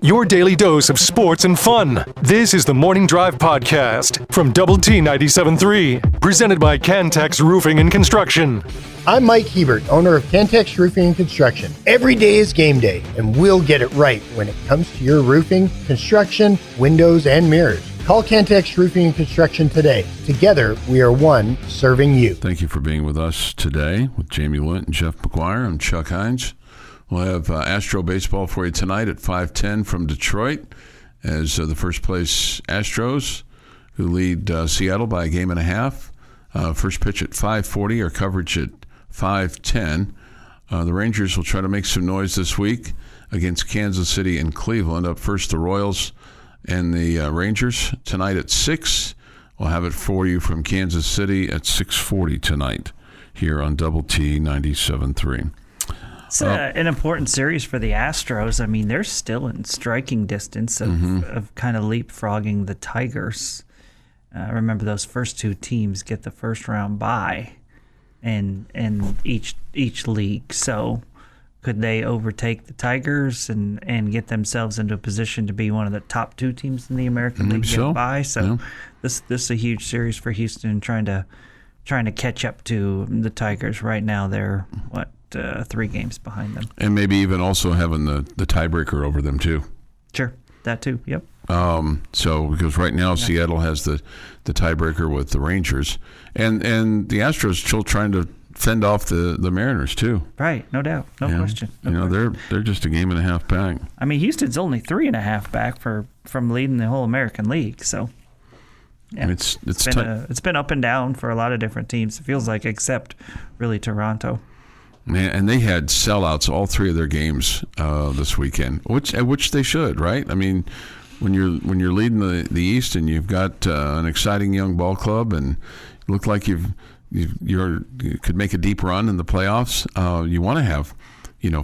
Your daily dose of sports and fun. This is the Morning Drive Podcast from Double T 97.3, presented by Cantex Roofing and Construction. I'm Mike Hebert, owner of Cantex Roofing and Construction. Every day is game day, and we'll get it right when it comes to your roofing, construction, windows, and mirrors. Call Cantex Roofing and Construction today. Together, we are one serving you. Thank you for being with us today with Jamie Lent and Jeff McGuire. I'm Chuck Heinz. We'll have Astro baseball for you tonight at 5:10 from Detroit as the first place Astros, who lead Seattle by a game and a half. First pitch at 5:40, our coverage at 5:10. The Rangers will try to make some noise this week against Kansas City and Cleveland. Up first, the Royals and the Rangers tonight at 6. We'll have it for you from Kansas City at 6:40 tonight here on Double T 97.3. It's an important series for the Astros. I mean, they're still in striking distance of kind of leapfrogging the Tigers. Remember, those first two teams get the first round bye in each league. So could they overtake the Tigers and get themselves into a position to be one of the top two teams in the American League get bye? So yeah. This is a huge series for Houston, trying to catch up to the Tigers. Right now, they're 3 games behind them, and maybe even also having the tiebreaker over them too. Sure, that too. Yep. So because right now Seattle has the tiebreaker with the Rangers, and the Astros still trying to fend off the Mariners too. Right, no doubt, no question. They're just a game and a half back. I mean, Houston's only 3.5 back from leading the whole American League. So yeah, it's been up and down for a lot of different teams. It feels like, except really Toronto. And they had sellouts all 3 of their games this weekend, which they should, right? I mean, when you're leading the East and you've got an exciting young ball club and you look like you could make a deep run in the playoffs, you want to have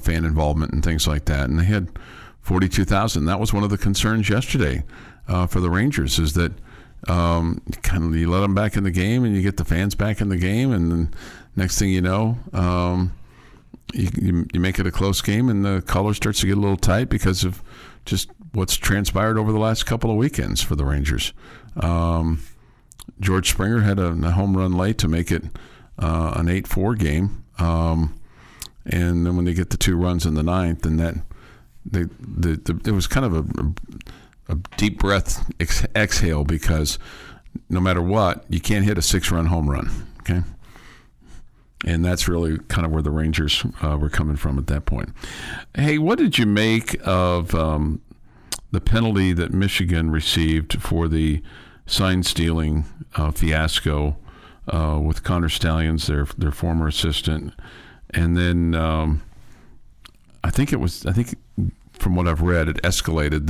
fan involvement and things like that. And they had 42,000. That was one of the concerns yesterday for the Rangers, is that you let them back in the game and you get the fans back in the game, and then next thing you know. You make it a close game, and the color starts to get a little tight because of just what's transpired over the last couple of weekends for the Rangers. George Springer had a home run late to make it an 8-4 game, and then when they get the 2 runs in the 9th, and it was kind of a deep breath exhale, because no matter what, you can't hit a 6-run home run. Okay. And that's really kind of where the Rangers were coming from at that point. Hey, what did you make of the penalty that Michigan received for the sign-stealing fiasco with Connor Stalions, their former assistant? And then I think from what I've read, it escalated.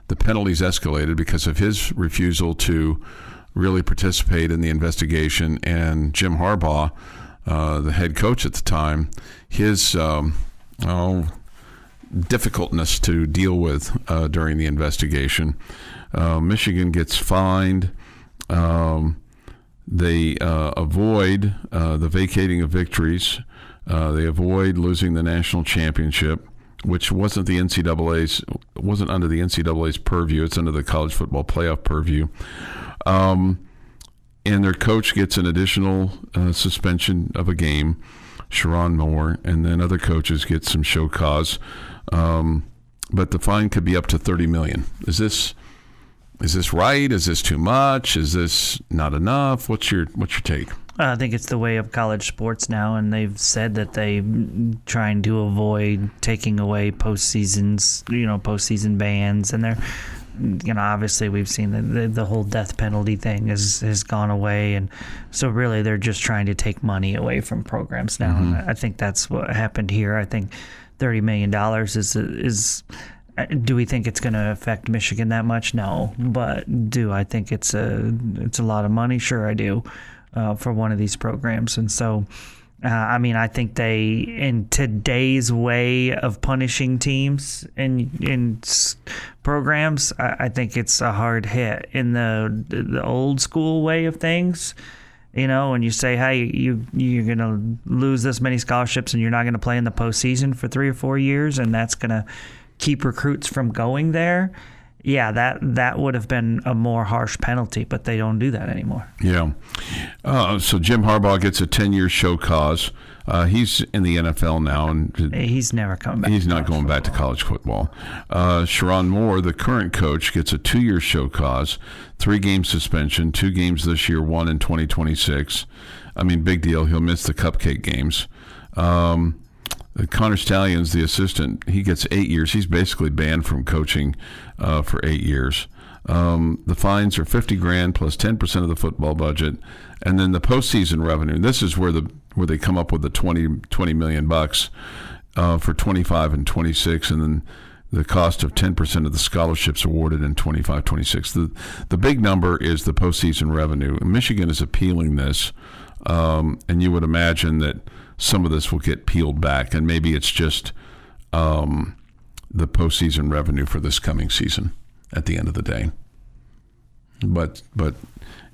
The penalties escalated because of his refusal to really participate in the investigation, and Jim Harbaugh, the head coach at the time, his difficultness to deal with during the investigation. Michigan gets fined. They avoid the vacating of victories. They avoid losing the national championship, which wasn't under the NCAA's purview. It's under the college football playoff purview. And their coach gets an additional suspension of a game, Sharon Moore, and then other coaches get some show cause. But the fine could be up to $30 million. Is this right? Is this too much? Is this not enough? What's your take? I think it's the way of college sports now, and they've said that they're trying to avoid taking away postseason bans, and they're. Obviously we've seen the whole death penalty thing has gone away, and so really they're just trying to take money away from programs now. And I think that's what happened here. I think $30 million is. Do we think it's going to affect Michigan that much? No, but do I think it's a lot of money? Sure, I do, for one of these programs, and so. I think they, in today's way of punishing teams in programs, I think it's a hard hit. In the old school way of things, when you say, hey, you're going to lose this many scholarships and you're not going to play in the postseason for 3 or 4 years, and that's going to keep recruits from going there, yeah, that would have been a more harsh penalty, but they don't do that anymore. Yeah. So Jim Harbaugh gets a 10-year show cause. He's in the NFL now, and he's never coming back. He's not going back to college football. Sharon Moore, the current coach, gets a 2-year show cause, 3-game suspension, 2 games this year, 1 in 2026. I mean, big deal. He'll miss the cupcake games. Connor Stallions, the assistant, he gets 8 years. He's basically banned from coaching for 8 years. The fines are $50,000 plus 10% of the football budget, and then the postseason revenue. This is where they come up with the $20 million bucks for 25 and 26, and then the cost of 10% of the scholarships awarded in 25, 26. The big number is the postseason revenue. Michigan is appealing this, and you would imagine that some of this will get peeled back, and maybe it's just the postseason revenue for this coming season at the end of the day. But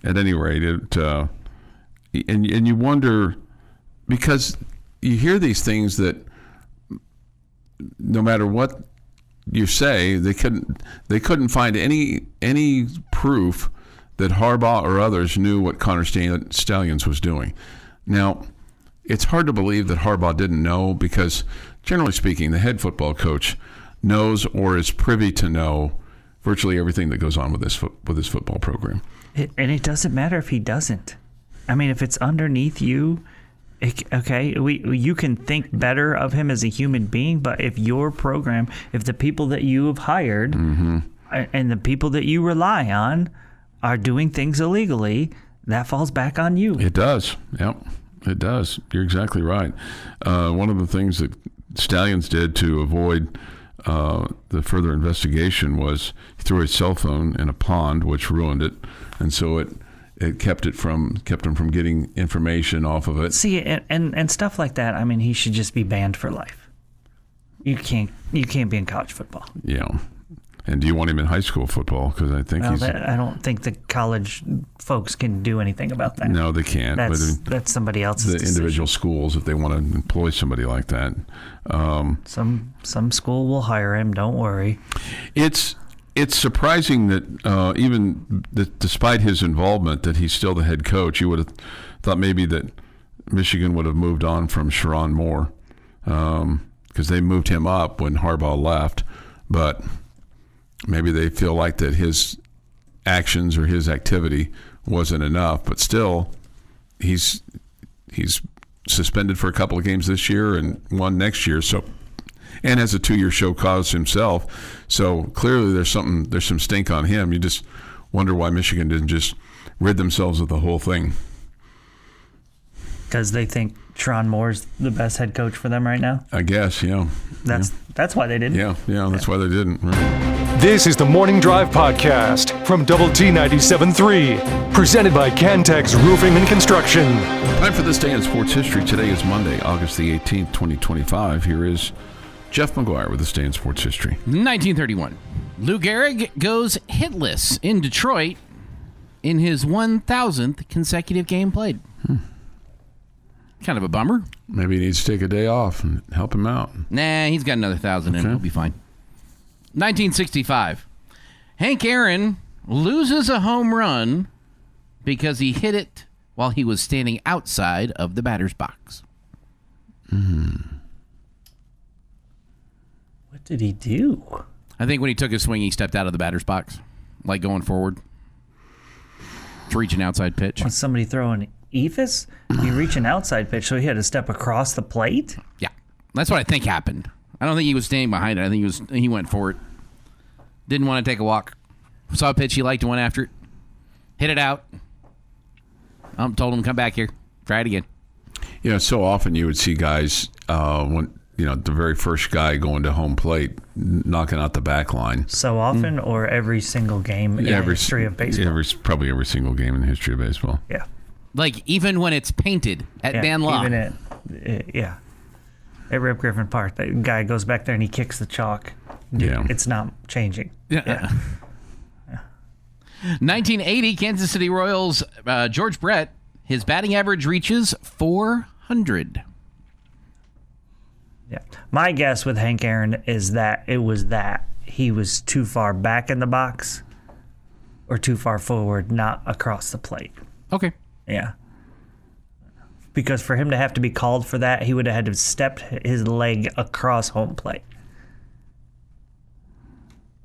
at any rate, and you wonder, because you hear these things that no matter what you say, they couldn't find any proof that Harbaugh or others knew what Connor Stallions was doing. Now, it's hard to believe that Harbaugh didn't know, because generally speaking, the head football coach knows or is privy to know virtually everything that goes on with this football program. And it doesn't matter if he doesn't. I mean, if it's underneath you, you can think better of him as a human being, but if your program, if the people that you have hired and the people that you rely on are doing things illegally, that falls back on you. It does. Yep, it does. You're exactly right. One of the things that Stallions did to avoid the further investigation was he threw his cell phone in a pond, which ruined it, and so it kept him from getting information off of it. See, and stuff like that. I mean, he should just be banned for life. You can't be in college football. Yeah. And do you want him in high school football? Because I think I don't think the college folks can do anything about that. No, they can't. That's somebody else's the decision. Individual schools, if they want to employ somebody like that. Some school will hire him. Don't worry. It's surprising that despite his involvement, that he's still the head coach. You would have thought maybe that Michigan would have moved on from Sharon Moore, because they moved him up when Harbaugh left, but maybe they feel like that his actions or his activity wasn't enough. But still, he's suspended for a couple of games this year and one next year. So, and has a 2-year show cause himself. So clearly, there's some stink on him. You just wonder why Michigan didn't just rid themselves of the whole thing. Because they think Sharon Moore's the best head coach for them right now? I guess, yeah. That's why they didn't. Yeah, that's why they didn't. Right. This is the Morning Drive Podcast from Double T 97.3, presented by Cantex Roofing and Construction. Time for this day in sports history. Today is Monday, August the 18th, 2025. Here is Jeff McGuire with this day in sports history. 1931. Lou Gehrig goes hitless in Detroit in his 1,000th consecutive game played. Kind of a bummer. Maybe he needs to take a day off and help him out. Nah, he's got another 1,000 in. He'll be fine. 1965. Hank Aaron loses a home run because he hit it while he was standing outside of the batter's box. What did he do? I think when he took his swing, he stepped out of the batter's box, like going forward. To reach an outside pitch. Was somebody throwing Ephus? He reached an outside pitch, so he had to step across the plate? Yeah. That's what I think happened. I don't think he was standing behind it. I think he went for it. Didn't want to take a walk. Saw a pitch he liked and went after it. Hit it out. Told him to come back here. Try it again. You know, so often you would see guys when the very first guy going to home plate knocking out the back line. So often, or every single game in the history of baseball? Probably every single game in the history of baseball. Yeah. Like, even when it's painted at Dan Law. Even at Rip Griffin Park, that guy goes back there and he kicks the chalk. Yeah. It's not changing. Yeah. 1980, Kansas City Royals, George Brett, his batting average reaches .400. Yeah. My guess with Hank Aaron is that he was too far back in the box or too far forward, not across the plate. Okay. Yeah. Because for him to have to be called for that, he would have had to step his leg across home plate.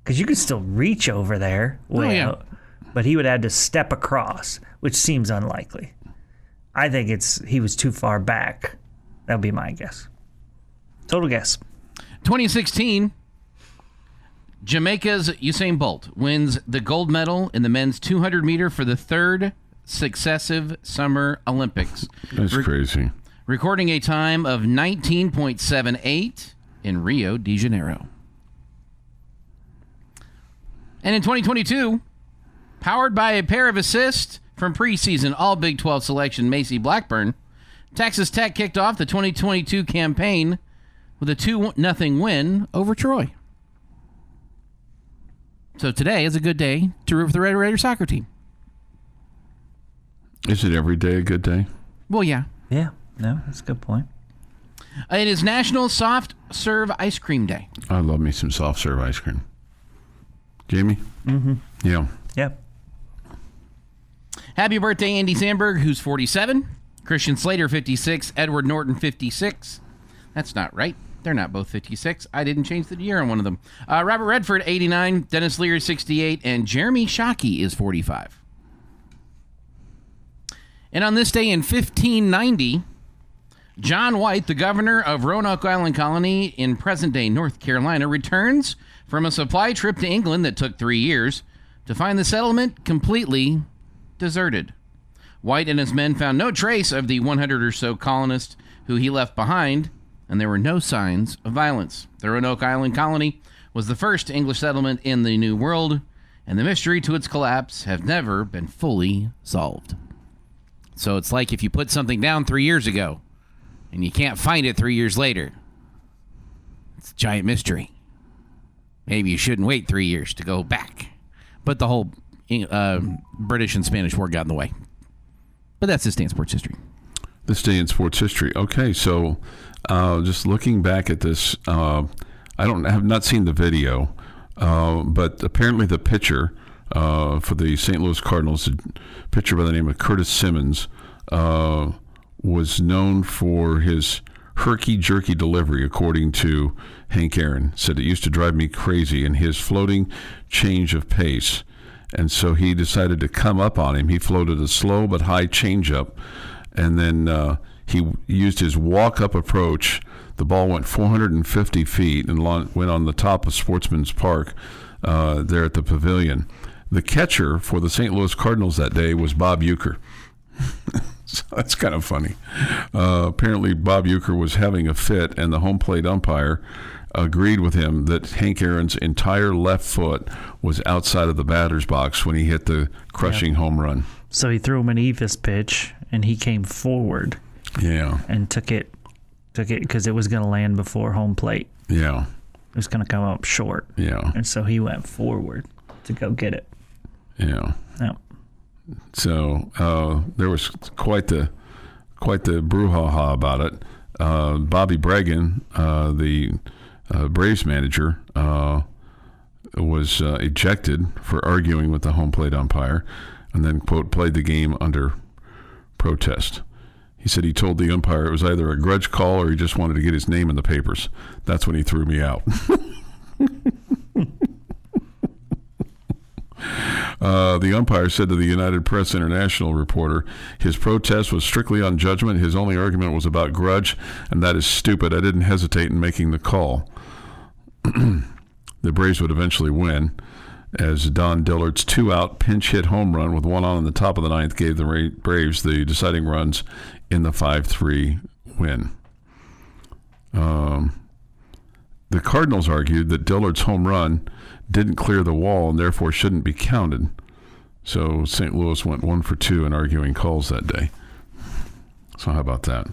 Because you could still reach over there, out, but he would have had to step across, which seems unlikely. I think he was too far back. That would be my guess. Total guess. 2016, Jamaica's Usain Bolt wins the gold medal in the men's 200 meter for the third successive Summer Olympics. That's crazy. Recording a time of 19.78 in Rio de Janeiro. And in 2022, powered by a pair of assists from preseason All Big 12 selection Macy Blackburn, Texas Tech kicked off the 2022 campaign with a 2-0 win over Troy. So today is a good day to root for the Red Raider soccer team. Is it every day a good day? Well, yeah. Yeah, no, that's a good point. It is National Soft Serve Ice Cream Day. I love me some soft serve ice cream. Jamie? Mm-hmm. Yeah. Yep. Happy birthday, Andy Sandberg, who's 47. Christian Slater, 56. Edward Norton, 56. That's not right. They're not both 56. I didn't change the year on one of them. Robert Redford, 89. Dennis Leary, 68. And Jeremy Shockey is 45. And on this day in 1590, John White, the governor of Roanoke Island Colony in present-day North Carolina, returns from a supply trip to England that took 3 years to find the settlement completely deserted. White and his men found no trace of the 100 or so colonists who he left behind, and there were no signs of violence. The Roanoke Island Colony was the first English settlement in the New World, and the mystery to its collapse have never been fully solved. So it's like if you put something down 3 years ago, and you can't find it 3 years later. It's a giant mystery. Maybe you shouldn't wait 3 years to go back. But the whole British and Spanish War got in the way. But that's this day in sports history. This day in sports history. Okay, so just looking back at this, I have not seen the video, but apparently the pitcher for the St. Louis Cardinals, a pitcher by the name of Curtis Simmons, was known for his herky-jerky delivery, according to Hank Aaron. Said it used to drive me crazy in his floating change of pace. And so he decided to come up on him. He floated a slow but high changeup, and then he used his walk-up approach. The ball went 450 feet and went on the top of Sportsman's Park there at the Pavilion. The catcher for the St. Louis Cardinals that day was Bob Uecker. So that's kind of funny. Apparently, Bob Uecker was having a fit, and the home plate umpire agreed with him that Hank Aaron's entire left foot was outside of the batter's box when he hit the crushing home run. So he threw him an Evis pitch, and he came forward. Yeah. And took it because it was going to land before home plate. Yeah. It was going to come up short. Yeah. And so he went forward to go get it. Yeah. Yeah. So there was quite the brouhaha about it. Bobby Bragan, the Braves manager, was ejected for arguing with the home plate umpire, and then, quote, played the game under protest. He said he told the umpire it was either a grudge call or he just wanted to get his name in the papers. That's when he threw me out. The umpire said to the United Press International reporter, his protest was strictly on judgment. His only argument was about grudge, and that is stupid. I didn't hesitate in making the call. The Braves would eventually win, as Don Dillard's 2-out pinch hit home run with one on in the top of the ninth gave the Braves the deciding runs in the 5-3 win. The Cardinals argued that Dillard's home run didn't clear the wall and therefore shouldn't be counted. So St. Louis went 1 for 2 in arguing calls that day. So how about that?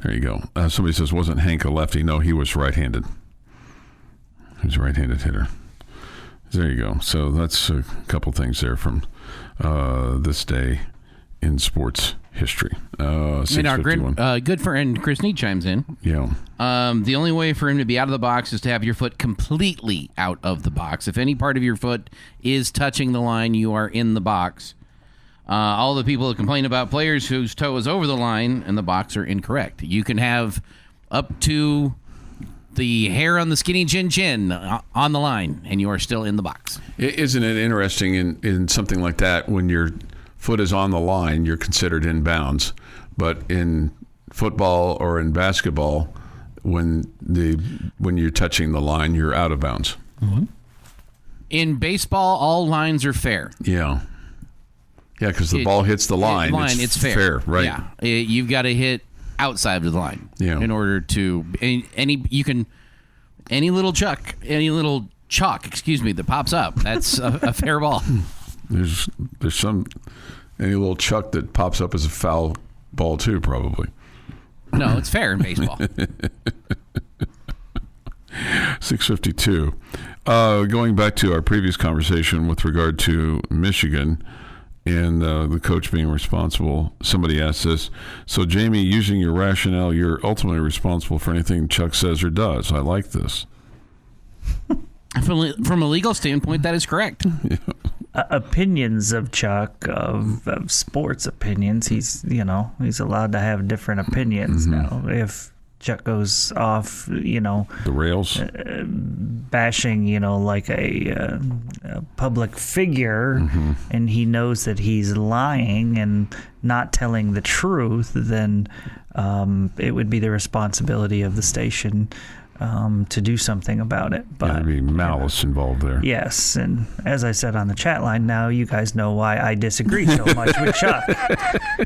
There you go. Somebody says, wasn't Hank a lefty? No, he was right-handed. He was a right-handed hitter. There you go. So that's a couple things there from this day in sports history. And our 651. good friend Chris Need chimes in. Yeah. The only way for him to be out of the box is to have your foot completely out of the box. If any part of your foot is touching the line, you are in the box. All the people that complain about players whose toe is over the line in the box are incorrect. You can have up to the hair on the skinny chin on the line, and you are still in the box. Isn't it interesting in something like that, when your foot is on the line, you're considered in bounds. But in football or in basketball, when you're touching the line, you're out of bounds. Mm-hmm. In baseball, all lines are fair. Yeah. Yeah, because the ball hits the line. It's fair. Right? Yeah, you've got to hit outside of the line in order to any little chalk that pops up. That's a fair ball. There's any little chuck that pops up as a foul ball too, probably. No, it's fair in baseball. 652. Going back to our previous conversation with regard to Michigan and the coach being responsible, somebody asked this. So, Jamie, using your rationale, you're ultimately responsible for anything Chuck says or does. I like this. From a legal standpoint, that is correct. Yeah. Opinions of Chuck, of sports opinions, he's allowed to have different opinions now. If Chuck goes off, the rails, bashing, like a public figure, and he knows that he's lying and not telling the truth, then it would be the responsibility of the station to do something about it. But there'd be malice involved there. Yes, and as I said on the chat line, now you guys know why I disagree so much with Chuck.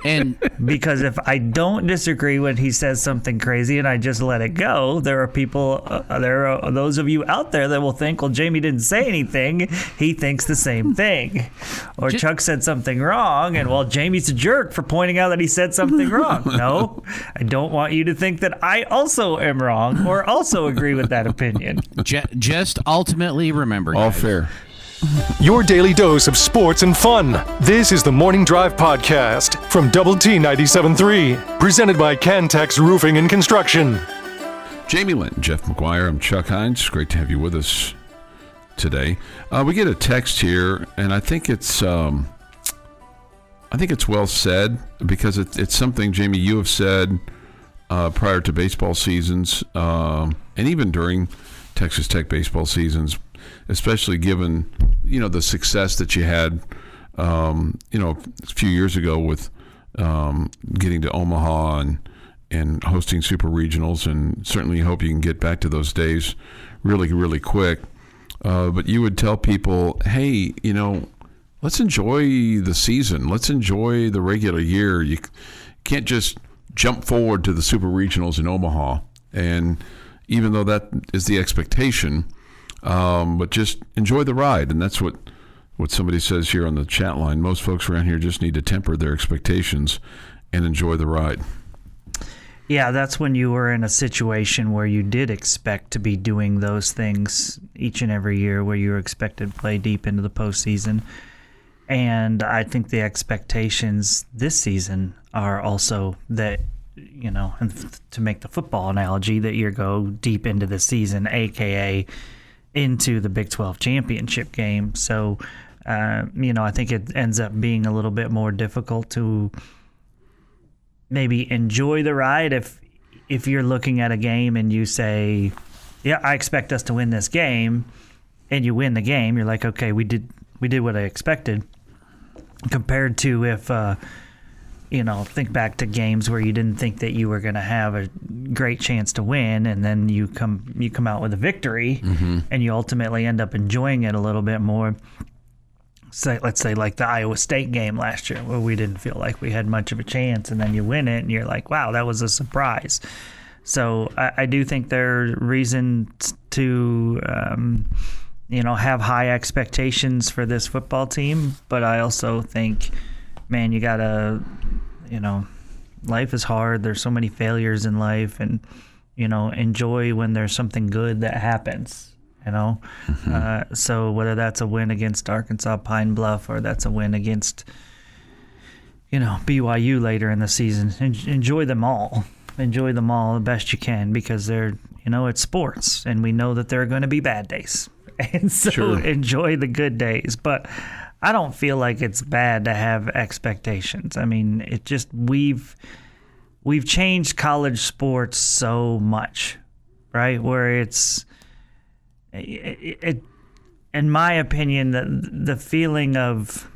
And because if I don't disagree when he says something crazy and I just let it go, there are people, there are those of you out there that will think, well, Jamie didn't say anything. He thinks the same thing. Or Chuck said something wrong, and well, Jamie's a jerk for pointing out that he said something wrong. No, I don't want you to think that I also am wrong or also agree with that opinion. Just ultimately remember, all guys, fair. Your daily dose of sports and fun. This is the Morning Drive Podcast from Double T 97.3, presented by Cantex Roofing and Construction. Jamie Lent, Jeff McGuire, I'm Chuck Heinz. Great to have you with us today. We get a text here, and I think it's well said, because it's something, Jamie, you have said prior to baseball seasons, and even during Texas Tech baseball seasons, especially given the success that you had a few years ago with getting to Omaha and hosting super regionals, and certainly hope you can get back to those days really, really quick. But you would tell people, hey, let's enjoy the season. Let's enjoy the regular year. You can't just jump forward to the super regionals in Omaha. And even though that is the expectation, but just enjoy the ride. And that's what somebody says here on the chat line. Most folks around here just need to temper their expectations and enjoy the ride. Yeah, that's when you were in a situation where you did expect to be doing those things each and every year, where you were expected to play deep into the postseason. And I think the expectations this season are also that, to make the football analogy, that you go deep into the season, a.k.a. into the Big 12 championship game. So, I think it ends up being a little bit more difficult to maybe enjoy the ride if you're looking at a game and you say, yeah, I expect us to win this game, and you win the game. You're like, okay, we did what I expected. Compared to if think back to games where you didn't think that you were going to have a great chance to win, and then you come out with a victory, and you ultimately end up enjoying it a little bit more. So let's say like the Iowa State game last year, where we didn't feel like we had much of a chance, and then you win it, and you're like, wow, that was a surprise. So I do think there's reason to have high expectations for this football team, but I also think, man, you gotta, life is hard. There's so many failures in life, and, enjoy when there's something good that happens, So whether that's a win against Arkansas Pine Bluff, or that's a win against, BYU later in the season. Enjoy them all. Enjoy them all the best you can, because they're, it's sports, and we know that there are going to be bad days. And so Sure. Enjoy the good days. But I don't feel like it's bad to have expectations. I mein, it just, we've changed college sports so much, right? Where it's, in my opinion, the feeling of,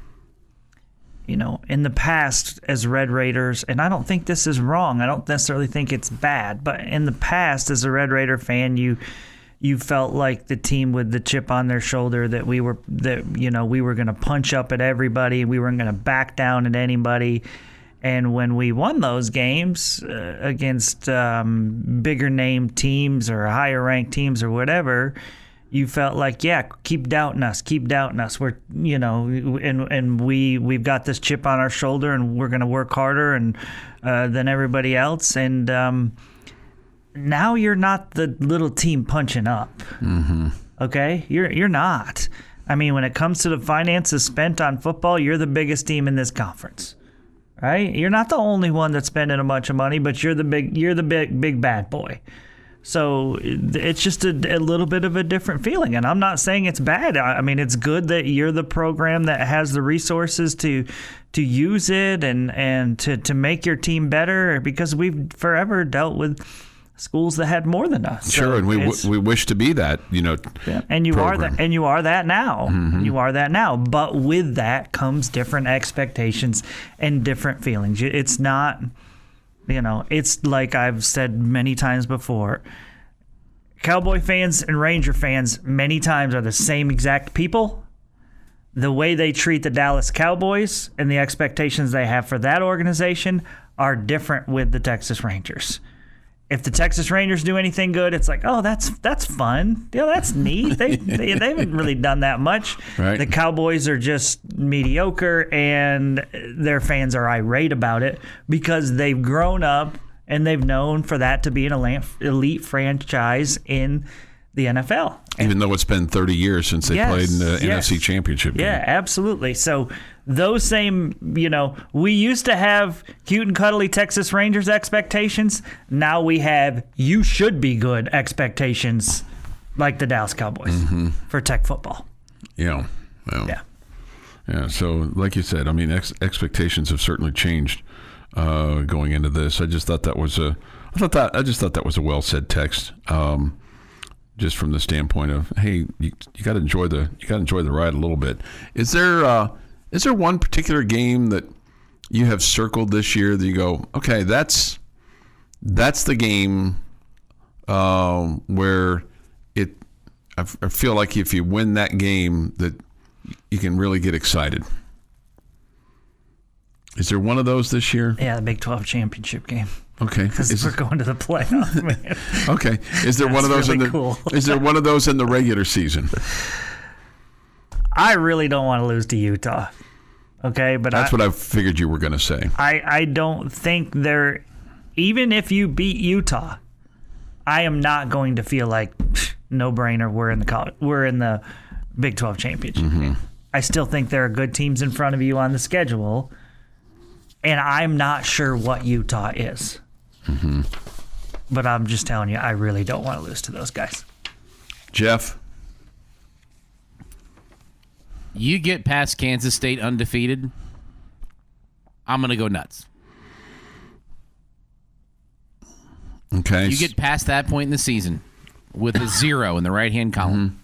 in the past as Red Raiders, and I don't think this is wrong. I don't necessarily think it's bad, but in the past as a Red Raider fan, you felt like the team with the chip on their shoulder, that we were going to punch up at everybody. We weren't going to back down at anybody. And when we won those games against bigger name teams or higher ranked teams or whatever, you felt like, yeah, keep doubting us. We're, and we've got this chip on our shoulder, and we're going to work harder than everybody else. And now you're not the little team punching up. Mm-hmm. Okay, you're not. I mean, when it comes to the finances spent on football, you're the biggest team in this conference. Right? You're not the only one that's spending a bunch of money, but you're the big bad boy. So it's just a little bit of a different feeling, and I'm not saying it's bad. I mean, it's good that you're the program that has the resources to use it and to make your team better, because we've forever dealt with schools that had more than us. Sure, and we wish to be that, yeah, and you program. are that, and you are that now. Mm-hmm. You are that now. But with that comes different expectations and different feelings. It's not. It's like I've said many times before, Cowboy fans and Ranger fans many times are the same exact people. The way they treat the Dallas Cowboys and the expectations they have for that organization are different with the Texas Rangers. If the Texas Rangers do anything good, it's like, oh, that's fun. That's neat. They haven't really done that much. Right. The Cowboys are just mediocre, and their fans are irate about it because they've grown up and they've known for that to be an elite franchise in the NFL. Even though it's been 30 years since they played in the yes. NFC Championship game. Yeah, absolutely. So those same, we used to have cute and cuddly Texas Rangers expectations. Now we have you should be good expectations like the Dallas Cowboys for Tech football. Yeah. Well, yeah. Yeah. So like you said, I mean, expectations have certainly changed going into this. I just thought that was a well said text. Just from the standpoint of, hey, you got to enjoy the ride a little bit. Is there one particular game that you have circled this year that you go, okay, that's the game where I feel like if you win that game that you can really get excited. Is there one of those this year? Yeah, the Big 12 championship game. Okay, because we're going to the playoffs, man. Okay, is there one of those really in the? Cool. Is there one of those in the regular season? I really don't want to lose to Utah. Okay, but that's what I figured you were going to say. I don't think they're, even if you beat Utah, I am not going to feel like no brainer. We're in the Big 12 championship game. I still think there are good teams in front of you on the schedule, and I'm not sure what Utah is. But I'm just telling you, I really don't want to lose to those guys. Jeff? You get past Kansas State undefeated, I'm going to go nuts. Okay. You get past that point in the season with a 0 in the right-hand column,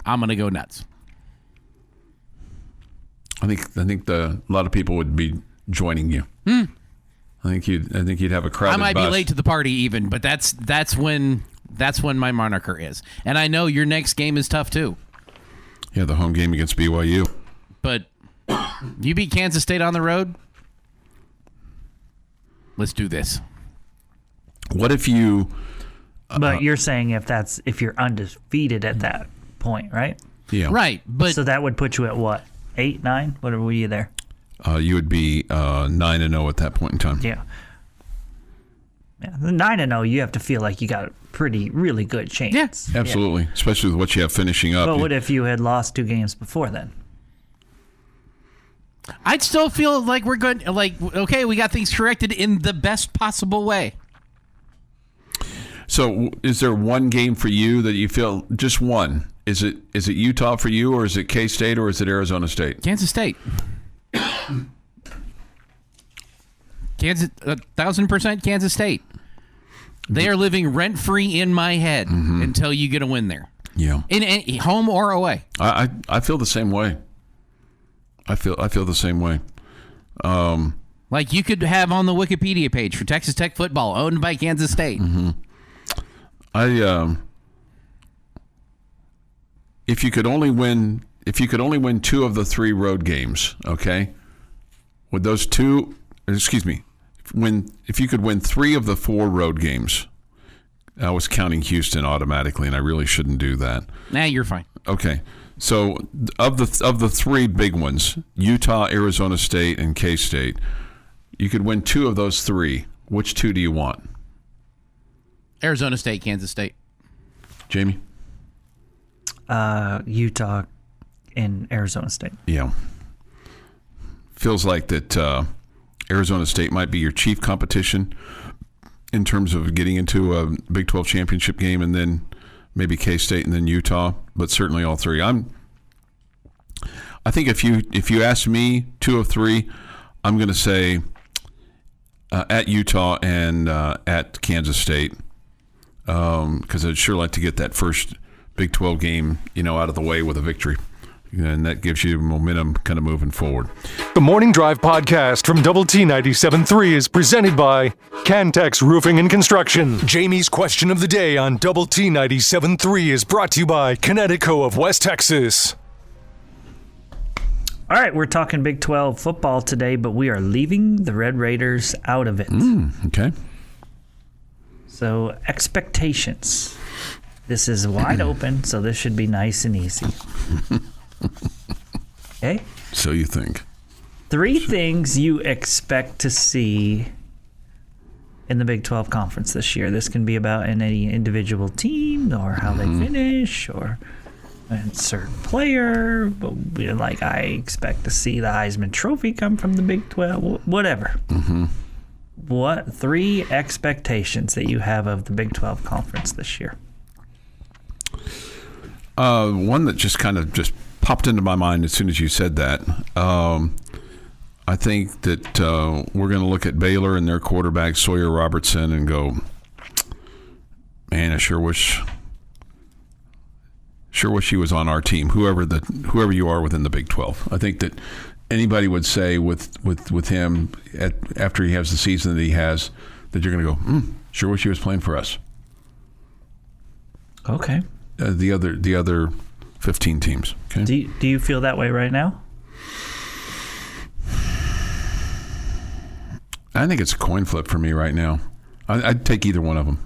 I'm going to go nuts. I think a lot of people would be joining you. I think you'd have a crowded I might bus. be late to the party even, but that's when my moniker is. And I know your next game is tough too. Yeah, the home game against BYU. But you beat Kansas State on the road. Let's do this. What if you? But you're saying if you're undefeated at that point, right? Yeah. Right. But so that would put you at what? 8, 9? What were you there? You would be 9-0 at that point in time. Yeah. Yeah, the 9-0, you have to feel like you got a really good chance. Yes, absolutely, yeah. Especially with what you have finishing up. But what if you had lost 2 games before then? I'd still feel like we're good. Like, okay, we got things corrected in the best possible way. So, is there one game for you that you feel, just one? Is it Utah for you, or is it K-State, or is it Arizona State? Kansas State. 1,000% Kansas State. They are living rent-free in my head until you get a win there. Yeah. In any, home or away. I feel the same way. I feel the same way. Like you could have on the Wikipedia page for Texas Tech football owned by Kansas State. Mm-hmm. If you could only win 2 of the 3 road games, okay? With those 2, excuse me, if you could win 3 of the 4 road games, I was counting Houston automatically, and I really shouldn't do that. Nah, you're fine. Okay, so of the 3 big ones, Utah, Arizona State, and K-State, you could win 2 of those 3. Which 2 do you want? Arizona State, Kansas State. Jamie? Utah and Arizona State. Yeah. Feels like that Arizona State might be your chief competition in terms of getting into a Big 12 championship game, and then maybe K-State and then Utah, but certainly all 3. I think if you ask me 2 of 3, I'm going to say at Utah and at Kansas State, because I'd sure like to get that first Big 12 game, out of the way with a victory. And that gives you momentum kind of moving forward. The Morning Drive podcast from Double T 97.3 is presented by Cantex Roofing and Construction. Jamie's question of the day on Double T 97.3 is brought to you by Connecticut of West Texas. All right, we're talking Big 12 football today, but we are leaving the Red Raiders out of it. Okay. So, expectations. This is wide open, so this should be nice and easy. Okay? So you think. 3 things you expect to see in the Big 12 Conference this year. This can be about any individual team or how they finish or a certain player. But I expect to see the Heisman Trophy come from the Big 12, whatever. What 3 expectations that you have of the Big 12 Conference this year? One that just kind of popped into my mind as soon as you said that. I think that we're going to look at Baylor and their quarterback Sawyer Robertson and go, man, I sure wish he was on our team. Whoever you are within the Big 12, I think that anybody would say with him after he has the season that he has, that you're going to go, sure wish he was playing for us. Okay. The other 15 teams. Okay. Do you feel that way right now? I think it's a coin flip for me right now. I'd take either one of them.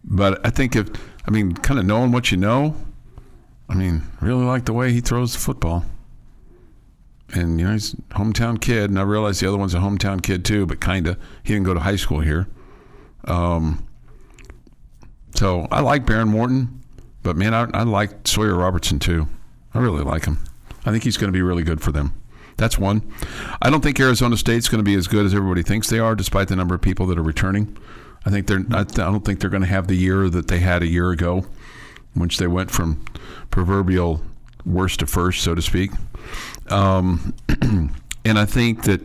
But I think kind of knowing what you know, really like the way he throws the football. And, he's a hometown kid, and I realize the other one's a hometown kid too, but kind of. He didn't go to high school here. So I like Baron Morton, but, man, I like Sawyer Robertson too. I really like him. I think he's going to be really good for them. That's one. I don't think Arizona State's going to be as good as everybody thinks they are, despite the number of people that are returning. I don't think they're going to have the year that they had a year ago, which they went from proverbial worst to first, so to speak. And I think that,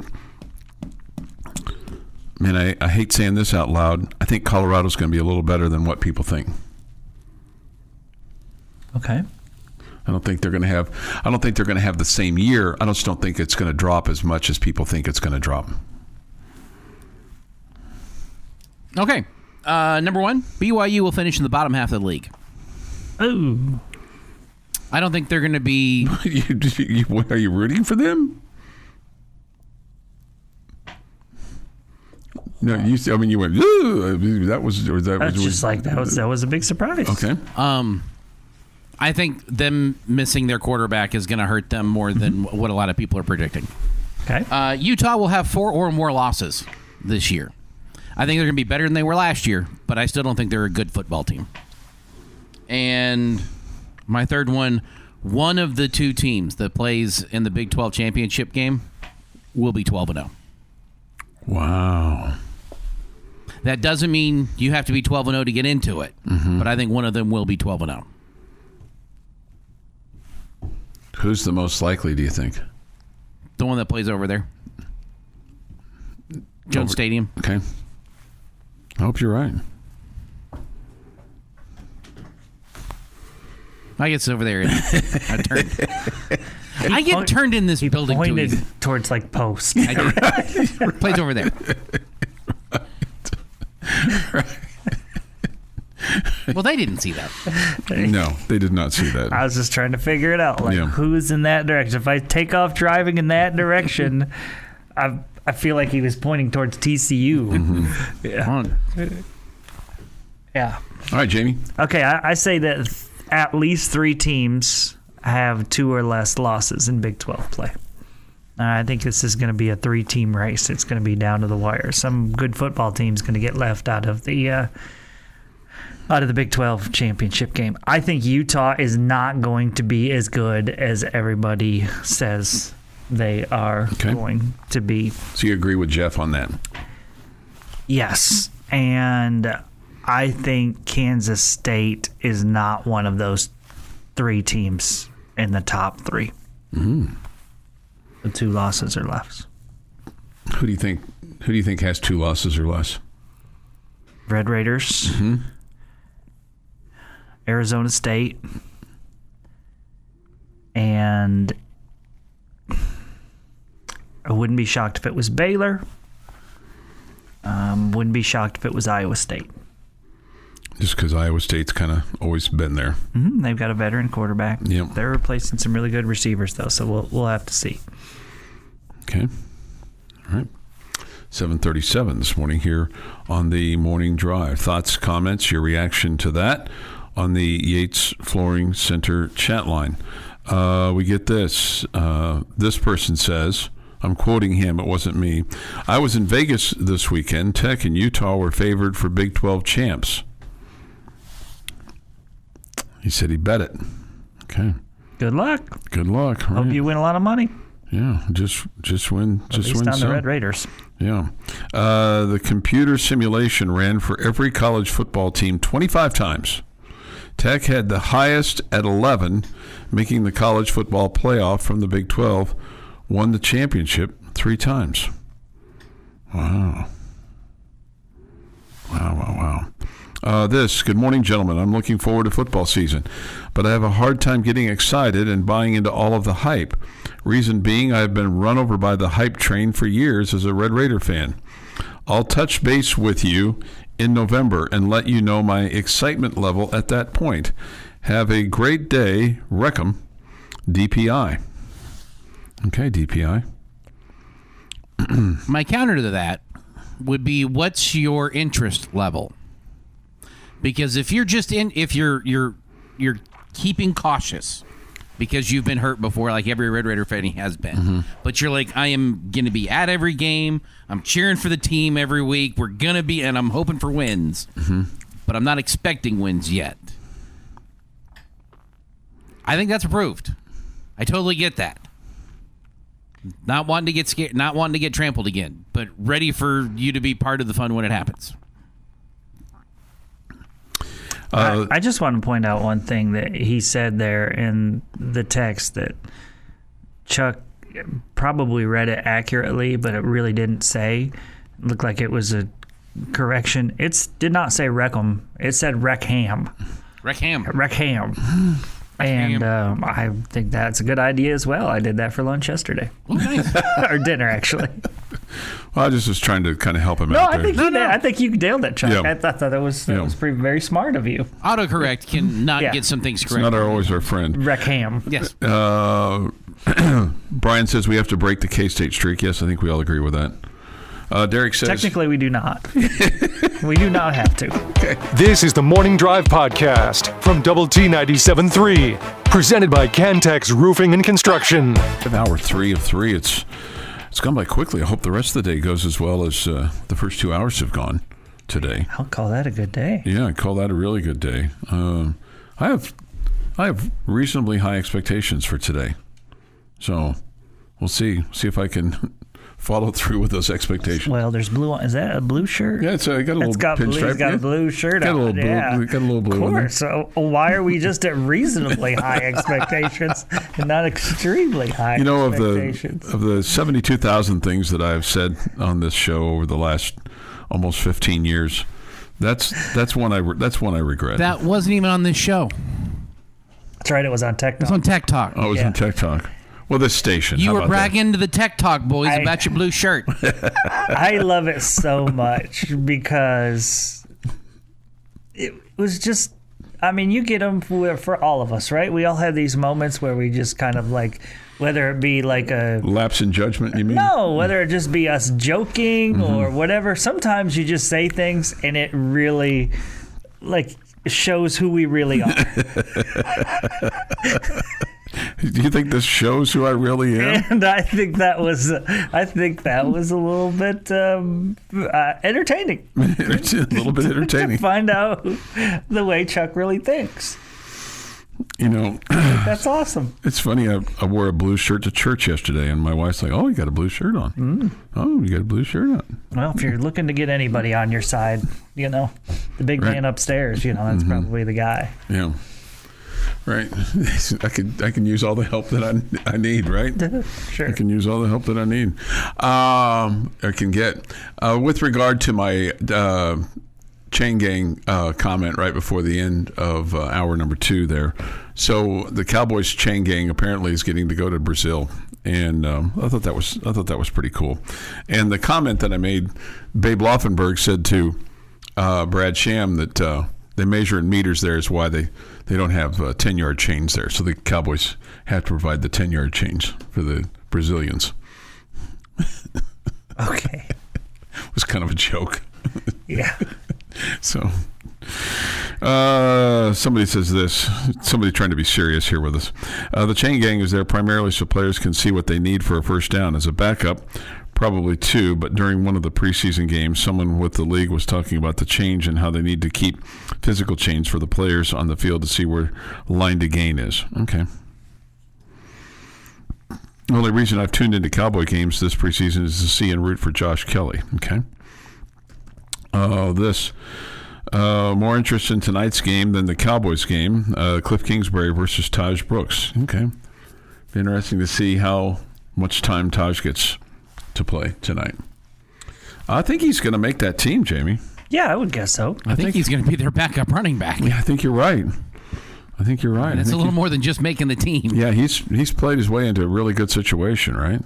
man, I hate saying this out loud. I think Colorado's going to be a little better than what people think. Okay. I don't think they're going to have the same year. I just don't think it's going to drop as much as people think it's going to drop. Okay. Number 1, BYU will finish in the bottom half of the league. Oh. I don't think they're going to be... Are you rooting for them? No, you went, ooh, that was a big surprise. Okay. I think them missing their quarterback is going to hurt them more than what a lot of people are predicting. Okay. Utah will have 4 or more losses this year. I think they're going to be better than they were last year, but I still don't think they're a good football team. And my third one, one of the two teams that plays in the Big 12 championship game will be 12-0. Wow. That doesn't mean you have to be 12-0 to get into it, but I think one of them will be 12-0. Who's the most likely, do you think? The one that plays over there. Jones Stadium. Okay. I hope you're right. I get over there. I get turned in this building too Pointed easy. towards like post. I do. Plays over there. Well, they didn't see that. No, they did not see that. I was just trying to figure it out. Like, Yeah. who's in that direction? If I take off driving in that direction, I feel like he was pointing towards TCU. Yeah. Yeah. All right, Jamie. Okay, I say that at least 3 teams have 2 or less losses in Big 12 play. I think this is going to be a 3-team race. It's going to be down to the wire. Some good football team's going to get left out of the Big 12 championship game. I think Utah is not going to be as good as everybody says they are going to be. So you agree with Jeff on that? Yes, and I think Kansas State is not one of those 3 teams in the top 3. Mm-hmm. The 2 losses or less. Who do you think has 2 losses or less? Red Raiders, Arizona State, and I wouldn't be shocked if it was Baylor. Wouldn't be shocked if it was Iowa State. Just because Iowa State's kind of always been there. Mm-hmm. They've got a veteran quarterback. Yep. They're replacing some really good receivers, though, so we'll have to see. Okay. All right. 7:37 this morning here on the Morning Drive. Thoughts, comments, your reaction to that on the Yates Flooring Center chat line. We get this. This person says, I'm quoting him, it wasn't me. I was in Vegas this weekend. Tech and Utah were favored for Big 12 champs. He said he bet it. Okay. Good luck. Good luck. Hope Right. you win a lot of money. Yeah, just win. At Just least win on some. the Red Raiders. Yeah. The computer simulation ran for every college football team 25 times. Tech had the highest at 11, making the college football playoff from the Big 12, won the championship 3 times. Wow. Wow. Good morning, gentlemen. I'm looking forward to football season, but I have a hard time getting excited and buying into all of the hype. Reason being, I've been run over by the hype train for years as a Red Raider fan. I'll touch base with you in November and let you know my excitement level at that point. Have a great day. Wreckham, DPI. Okay, DPI. My counter to that would be, what's your interest level? Because if you're you're keeping cautious because you've been hurt before, like every Red Raider fan has been, but you're like, I am going to be at every game. I'm cheering for the team every week. We're going to be, and I'm hoping for wins, but I'm not expecting wins yet. I think that's approved. I totally get that. Not wanting to get scared, not wanting to get trampled again, but ready for you to be part of the fun when it happens. I just want to point out one thing that he said there in the text that Chuck probably read it accurately, but it really didn't say. It looked like it was a correction. It did not say Wreckham. It said Wreckham. Wreckham. And I think that's a good idea as well. I did that for lunch yesterday. Oh, nice. Or dinner, actually. Well, I just was trying to kind of help him No, out I there. think I think you nailed it, Chuck. Yeah. I thought that was pretty very smart of you. Autocorrect can not Yeah. get some things It's correct. not always our friend. Wreckham. Yes. Brian says we have to break the K-State streak. Yes, I think we all agree with that. Derek says... Technically, we do not. We do not have to. This is the Morning Drive Podcast from Double T 97.3, presented by Cantex Roofing and Construction. Hour 3 of 3. It's gone by quickly. I hope the rest of the day goes as well as the first 2 hours have gone today. I'll call that a good day. Yeah, I call that a really good day. I I have reasonably high expectations for today. So we'll see if I can follow through with those expectations. Well, there's blue on. Is that a blue shirt? Yeah, I got a little pinstripe. He's got a blue shirt got on. A little blue, yeah. got a little blue. Of course. So why are we just at reasonably high expectations and not extremely high expectations? Of the 72,000 things that I've said on this show over the last almost 15 years, that's one I regret. That wasn't even on this show. That's right. It was on Tech Talk. It was on Tech Talk. Oh, it was on Tech Talk. Well, this station. You were bragging to the Tech Talk boys about your blue shirt. I love it so much because it was just, I mean, you get them for all of us, right? We all have these moments where we just kind of like, whether it be like a lapse in judgment, you mean? No, whether it just be us joking or whatever. Sometimes you just say things and it really like shows who we really are. Do you think this shows who I really am? And I think that was a little bit entertaining. A little bit entertaining. To find out the way Chuck really thinks. You know, that's awesome. It's funny. I wore a blue shirt to church yesterday, and my wife's like, "Oh, you got a blue shirt on? Oh, you got a blue shirt on." Well, if you're looking to get anybody on your side, you know, the big man upstairs, you know, that's probably the guy. Yeah. Right. I can use all the help that I need, right? Sure. I can use all the help that I need. I can get. With regard to my chain gang comment right before the end of hour number 2 there. So the Cowboys chain gang apparently is getting to go to Brazil. And I thought that was pretty cool. And the comment that I made, Babe Laufenberg said to Brad Sham that they measure in meters there is why they don't have 10-yard chains there. So the Cowboys have to provide the 10-yard chains for the Brazilians. Okay. It was kind of a joke. Yeah. So somebody says this. Somebody trying to be serious here with us. The chain gang is there primarily so players can see what they need for a first down. As a backup, probably 2, but during one of the preseason games, someone with the league was talking about the change and how they need to keep physical change for the players on the field to see where line to gain is. Okay. The only reason I've tuned into Cowboy games this preseason is to see and root for Josh Kelly. Okay. More interest in tonight's game than the Cowboys game. Cliff Kingsbury versus Taj Brooks. Okay. Be interesting to see how much time Taj gets to play tonight. I think he's going to make that team, Jamie. Yeah, I would guess so. I think he's going to be their backup running back. Yeah, I think you're right. And it's a little more than just making the team. Yeah, he's played his way into a really good situation, right?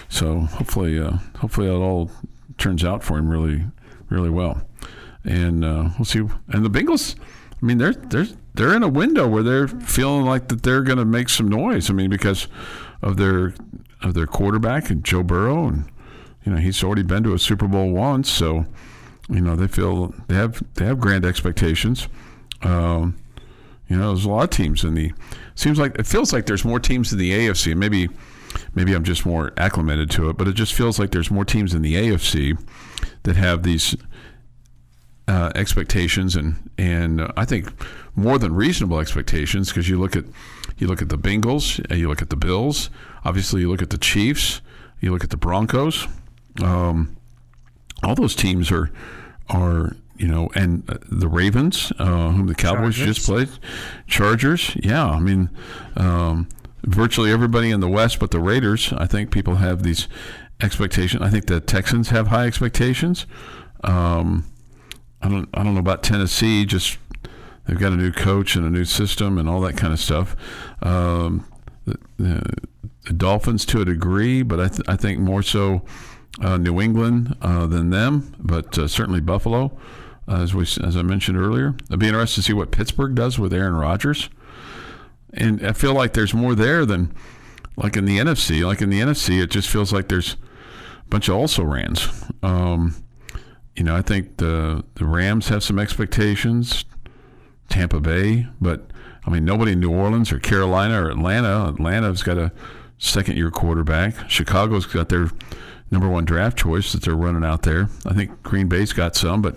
So hopefully it all turns out for him really, really well. And we'll see. And the Bengals, I mean, they're in a window where they're feeling like that they're going to make some noise. I mean, because of their quarterback and Joe Burrow, and he's already been to a Super Bowl once, so they feel they have grand expectations. There's a lot of teams it feels like there's more teams in the AFC, and maybe I'm just more acclimated to it, but it just feels like there's more teams in the AFC that have these expectations, and I think more than reasonable expectations, because you look at the Bengals, you look at the Bills, obviously you look at the Chiefs, you look at the Broncos. All those teams are and the Ravens, whom the Cowboys just played, Chargers. Yeah, I mean, virtually everybody in the West but the Raiders. I think people have these expectations. I think the Texans have high expectations. I don't know about Tennessee. Just they've got a new coach and a new system and all that kind of stuff. The Dolphins to a degree, but I think more so New England than them. But certainly Buffalo, as I mentioned earlier. It'd be interesting to see what Pittsburgh does with Aaron Rodgers. And I feel like there's more there than like in the NFC. Like in the NFC, it just feels like there's a bunch of also-rans. I think the Rams have some expectations, Tampa Bay, but I mean, nobody in New Orleans or Carolina or Atlanta. Atlanta's got a second-year quarterback. Chicago's got their number one draft choice that they're running out there. I think Green Bay's got some, but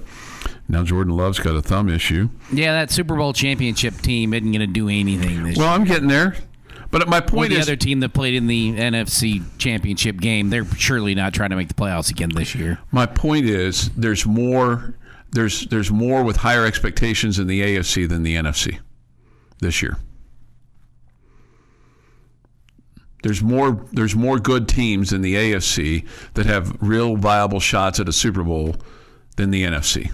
now Jordan Love's got a thumb issue. Yeah, that Super Bowl championship team isn't going to do anything this year. Well, I'm getting there. But my point the is, other team that played in the NFC championship game, they're surely not trying to make the playoffs again this year. my point is, there's more with higher expectations in the AFC than the NFC this year. There's more good teams in the AFC that have real viable shots at a Super Bowl than the NFC.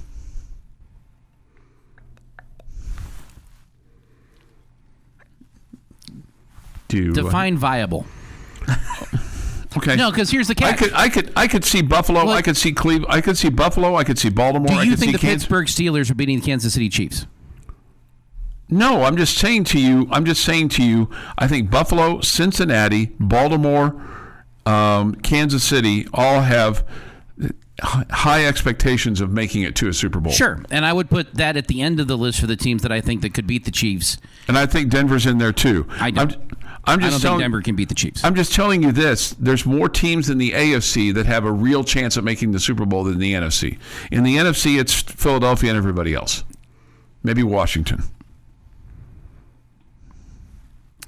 Define viable. Okay. No, because here's the catch. I could see Buffalo. Look, I could see Cleveland. I could see Buffalo. I could see Baltimore. Do I you could think see the Pittsburgh Steelers are beating the Kansas City Chiefs? No, I'm just saying to you. I think Buffalo, Cincinnati, Baltimore, Kansas City all have high expectations of making it to a Super Bowl. Sure, and I would put that at the end of the list for the teams that I think that could beat the Chiefs. And I think Denver's in there too. I don't. I don't think Denver can beat the Chiefs. I'm just telling you this. There's more teams in the AFC that have a real chance of making the Super Bowl than the NFC. In the NFC, it's Philadelphia and everybody else. Maybe Washington.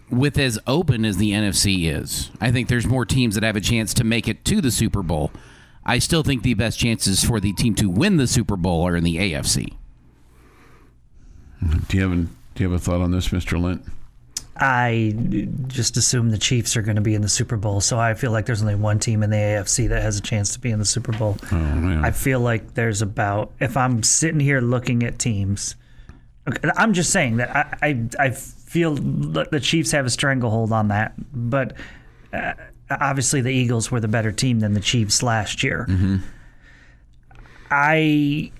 With as open as the NFC is, I think there's more teams that have a chance to make it to the Super Bowl. I still think the best chances for the team to win the Super Bowl are in the AFC. Do you have a thought on this, Mr. Lent? I just assume the Chiefs are going to be in the Super Bowl, so I feel like there's only one team in the AFC that has a chance to be in the Super Bowl. Oh, man. I feel like there's if I'm sitting here looking at teams, I'm just saying that I feel the Chiefs have a stranglehold on that, but obviously the Eagles were the better team than the Chiefs last year. Mm-hmm. I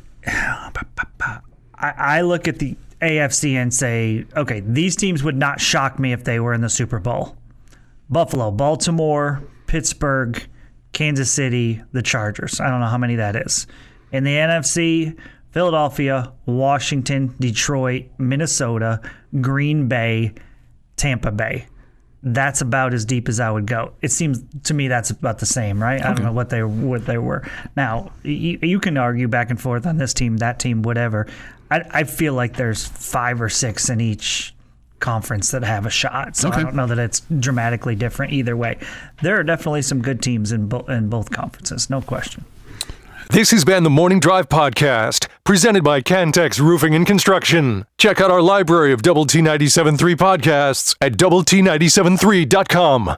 look at the AFC and say, okay, these teams would not shock me if they were in the Super Bowl. Buffalo, Baltimore, Pittsburgh, Kansas City, the Chargers. I don't know how many that is. In the NFC, Philadelphia, Washington, Detroit, Minnesota, Green Bay, Tampa Bay. That's about as deep as I would go. It seems to me that's about the same, right? I don't know what they were. Now, you can argue back and forth on this team, that team, whatever. I feel like there's 5 or 6 in each conference that have a shot. So I don't know that it's dramatically different either way. There are definitely some good teams in both conferences, no question. This has been the Morning Drive Podcast, presented by Cantex Roofing and Construction. Check out our library of Double T 97.3 podcasts at doublet973.com.